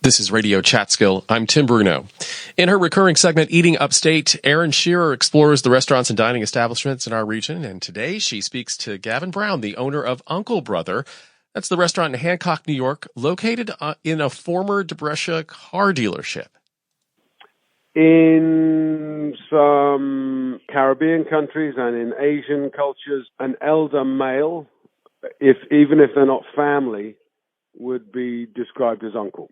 This is Radio Chatskill. I'm Tim Bruno. In her recurring segment, Eating Upstate, Erin Shearer explores the restaurants and dining establishments in our region, and today she speaks to Gavin Brown, the owner of Unclebrother. That's the restaurant in Hancock, New York, located in a former DeBrescia car dealership. In some Caribbean countries and in Asian cultures, an elder male, even if they're not family, would be described as uncle.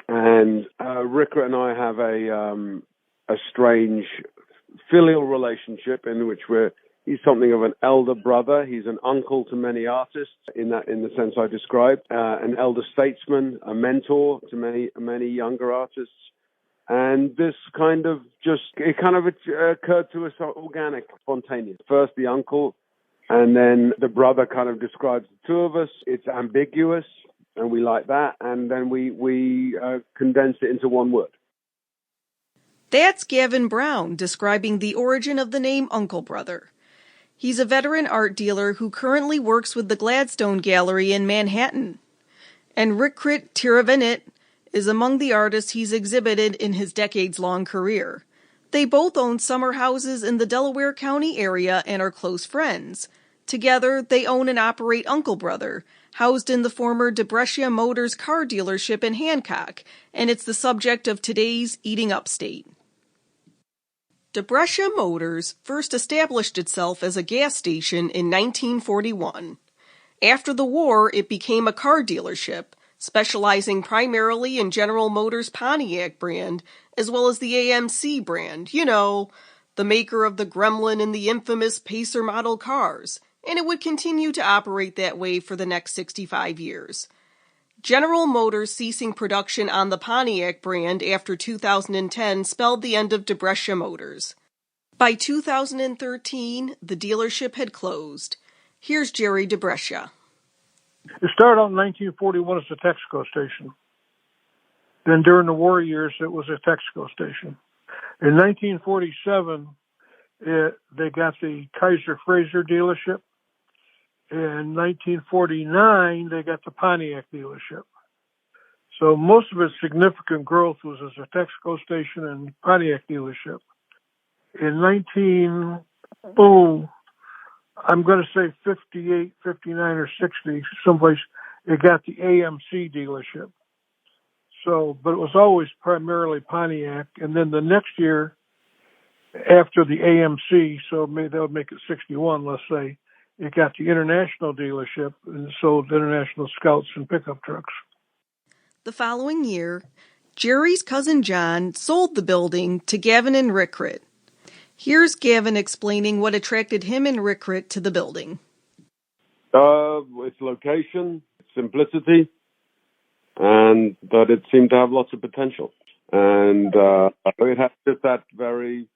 And Rickert and I have a strange filial relationship in which he's something of an elder brother. He's an uncle to many artists in the sense I described, an elder statesman, a mentor to many younger artists. And this kind of occurred to us organic, spontaneous. First the uncle, and then the brother kind of describes the two of us. It's ambiguous, and we like that, and then we condense it into one word. That's Gavin Brown describing the origin of the name Unclebrother. He's a veteran art dealer who currently works with the Gladstone Gallery in Manhattan. And Rickert Tiravenit is among the artists he's exhibited in his decades-long career. They both own summer houses in the Delaware County area and are close friends. Together, they own and operate Unclebrother, housed in the former DeBrescia Motors car dealership in Hancock, and it's the subject of today's Eating Upstate. DeBrescia Motors first established itself as a gas station in 1941. After the war, it became a car dealership, specializing primarily in General Motors' Pontiac brand, as well as the AMC brand, the maker of the Gremlin and the infamous Pacer model cars, and it would continue to operate that way for the next 65 years. General Motors ceasing production on the Pontiac brand after 2010 spelled the end of DeBrescia Motors. By 2013, the dealership had closed. Here's Jerry DeBrescia. It started out in 1941 as a Texaco station. Then during the war years, it was a Texaco station. In 1947, they got the Kaiser Frazer dealership. In 1949, they got the Pontiac dealership. So most of its significant growth was as a Texaco station and Pontiac dealership. In 58, 59, or 60, someplace, it got the AMC dealership. So, but it was always primarily Pontiac. And then the next year, after the AMC, so that would make it 61, let's say, it got the international dealership and sold international Scouts and pickup trucks. The following year, Jerry's cousin John sold the building to Gavin and Rickert. Here's Gavin explaining what attracted him and Rickert to the building. Its location, simplicity, and that it seemed to have lots of potential. And it had just that very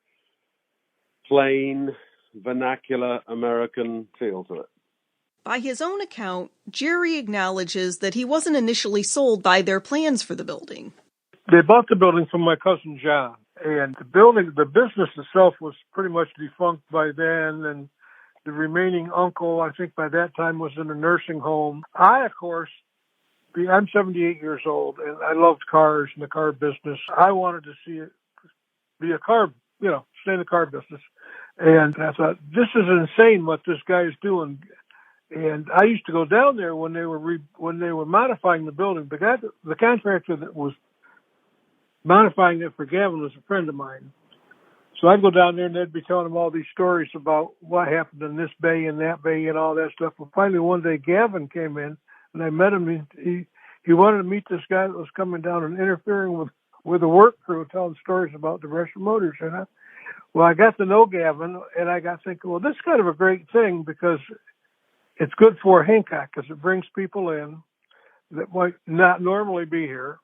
plain, vernacular American feel to it. By his own account, Jerry acknowledges that he wasn't initially sold by their plans for the building. They bought the building from my cousin John, and the business itself was pretty much defunct by then, and the remaining uncle, I think by that time, was in a nursing home. I'm 78 years old, and I loved cars and the car business. I wanted to see it be a car, stay in the car business. And I thought, this is insane what this guy is doing. And I used to go down there when they were modifying the building. The contractor that was modifying it for Gavin was a friend of mine. So I'd go down there and they'd be telling him all these stories about what happened in this bay and that bay and all that stuff. Well, finally one day Gavin came in and I met him. He wanted to meet this guy that was coming down and interfering with the work crew, telling stories about DeBrescia Motors. And I got to know Gavin and I got thinking, well, this is kind of a great thing because it's good for Hancock because it brings people in that might not normally be here.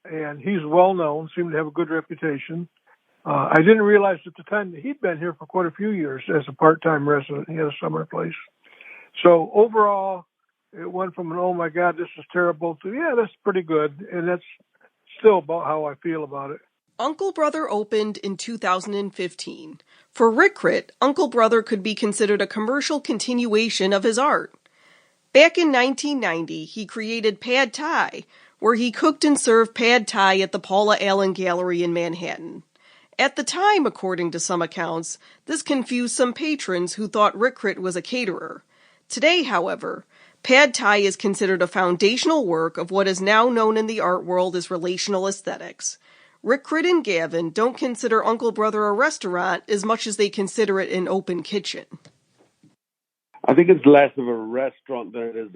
And he's well known, seemed to have a good reputation. I didn't realize at the time that he'd been here for quite a few years as a part-time resident. He had a summer place. So overall, it went from an, oh my God, this is terrible, to, yeah, that's pretty good. And that's still about how I feel about it. Unclebrother opened in 2015. For Rickert, Unclebrother could be considered a commercial continuation of his art. Back in 1990, he created Pad Thai, where he cooked and served pad thai at the Paula Allen Gallery in Manhattan. At the time, according to some accounts, this confused some patrons who thought Rickrit was a caterer. Today, however, pad thai is considered a foundational work of what is now known in the art world as relational aesthetics. Rickrit and Gavin don't consider Unclebrother a restaurant as much as they consider it an open kitchen. I think it's less of a restaurant than it is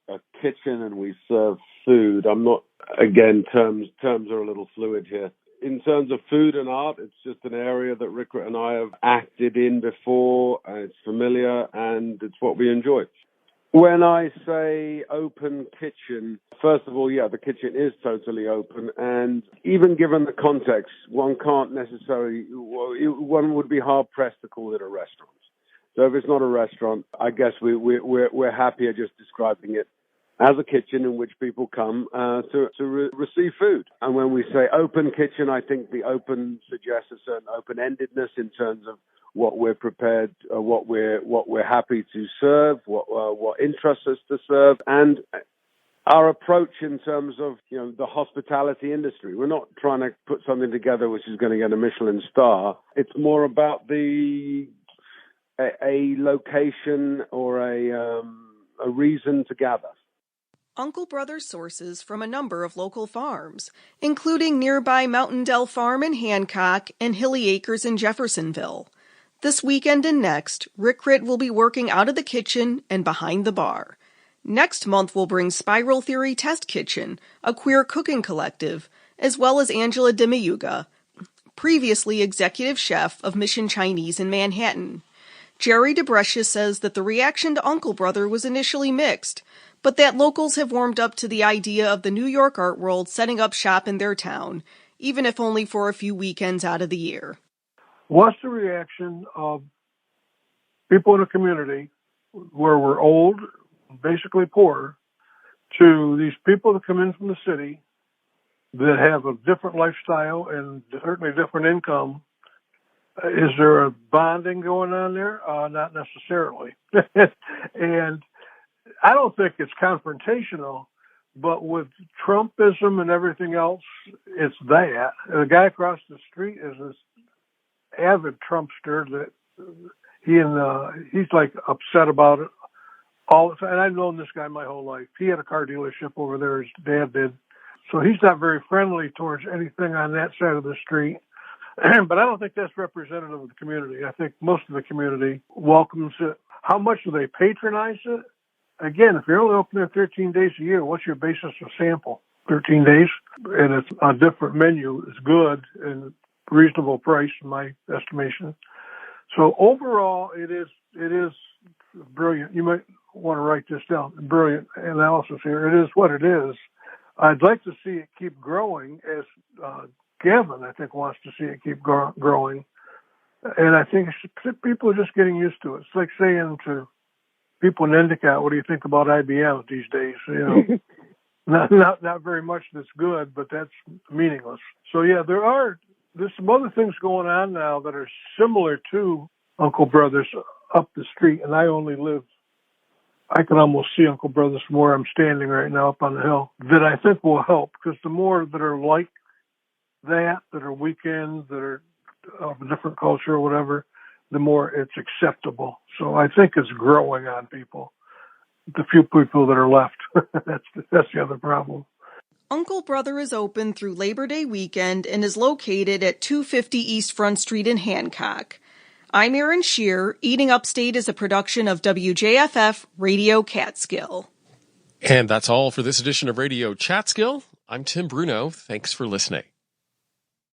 a kitchen, and we serve food. I'm not, again, terms are a little fluid here. In terms of food and art, it's just an area that Rickrit and I have acted in before. It's familiar, and it's what we enjoy. When I say open kitchen, first of all, yeah, the kitchen is totally open. And even given the context, one would be hard-pressed to call it a restaurant. So if it's not a restaurant, I guess we're happier just describing it as a kitchen in which people come to receive food. And when we say open kitchen, I think the open suggests a certain open-endedness in terms of what we're prepared, what we're happy to serve, what interests us to serve, and our approach in terms of the hospitality industry. We're not trying to put something together which is going to get a Michelin star. It's more about a location or a reason to gather. Unclebrother sources from a number of local farms, including nearby Mountain Dell Farm in Hancock and Hilly Acres in Jeffersonville. This weekend and next, Rickrit will be working out of the kitchen and behind the bar. Next month we'll bring Spiral Theory Test Kitchen, a queer cooking collective, as well as Angela Demiuga, previously executive chef of Mission Chinese in Manhattan. Jerry DeBrescia says that the reaction to Unclebrother was initially mixed, but that locals have warmed up to the idea of the New York art world setting up shop in their town, even if only for a few weekends out of the year. What's the reaction of people in a community where we're old, basically poor, to these people that come in from the city that have a different lifestyle and certainly different income? Is there a bonding going on there? Not necessarily. And I don't think it's confrontational, but with Trumpism and everything else, it's that. And the guy across the street is this avid Trumpster that he's like upset about it all the time. And I've known this guy my whole life. He had a car dealership over there, his dad did. So he's not very friendly towards anything on that side of the street. But I don't think that's representative of the community. I think most of the community welcomes it. How much do they patronize it? Again, if you're only open there 13 days a year, what's your basis of sample? 13 days? And it's a different menu. It's good and reasonable price in my estimation. So overall, it is brilliant. You might want to write this down. Brilliant analysis here. It is what it is. I'd like to see it keep growing, as Gavin, I think, wants to see it keep growing. And I think people are just getting used to it. It's like saying to people in Endicott, what do you think about IBM these days? Not very much that's good, but that's meaningless. So, yeah, there's some other things going on now that are similar to Unclebrother's up the street, and I can almost see Unclebrother's from where I'm standing right now up on the hill, that I think will help, because the more that are like that are weekends, that are of a different culture or whatever, the more it's acceptable. So I think it's growing on people. The few people that are left, that's the other problem. Unclebrother is open through Labor Day weekend and is located at 250 East Front Street in Hancock. I'm Erin Shear. Eating Upstate is a production of WJFF Radio Catskill. And that's all for this edition of Radio Chatskill. I'm Tim Bruno. Thanks for listening.